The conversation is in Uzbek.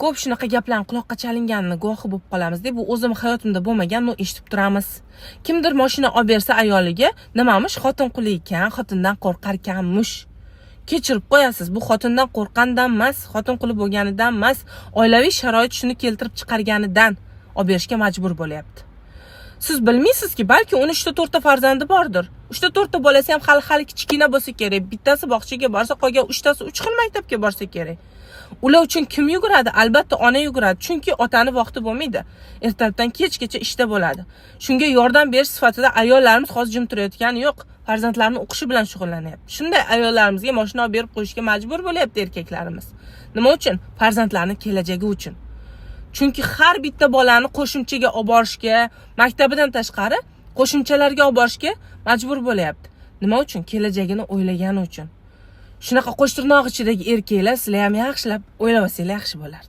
ko'p shunaqa gaplarni quloqqa chalinganini guvohi bo'lib qolamiz deb, bu o'zim hayotimda bo'lmagan, no eshitib turamiz. Kimdir mashina olib bersa ayoliga, nimamish xotin quli ekan, xotindan qo'rqar ekanmish. Kechirib qo'yasiz, bu xotindan qo'rqqandan emas, xotin quli bo'lganidan emas, oilaviy sharoit shuni keltirib chiqarganidan olib berishga majbur bo'lyapti. Siz bilmaysizki, balki 13-4 ta farzandi bordir. 3-4 ta bolasi ham hali kichkina bo'lsa kerak. Bittasi bog'chaga borsa, qolgan 3tasi 3 xil maktabga borsa kerak. Ular uchun kim yuguradi? Albatta ona yuguradi, chunki otani vaqti bo'lmaydi. Ertalabdan kechgacha ishda bo'ladi. Shunga yordam berish sifatida ayollarimiz hozir jim turayotgani yo'q, farzandlarini o'qishi bilan shug'ullanyapti. Shunday ayollarimizga mashina olib berib qo'yishga majbur bo'lyapti erkaklarimiz. Nima uchun? Farzandlarning kelajagi uchun. Chunki har bitta bolani qo'shimchaga olib borishga, maktabidan tashqari qo'shimchalarga olib borishga majbur bo'lyapti. Nima uchun? Kelajagini o'ylagani uchun. Shunaqa qo'shtirnoq ichidagi erkaklar, sizlar ham yaxshilab o'ylab olsanglar yaxshi bo'lar.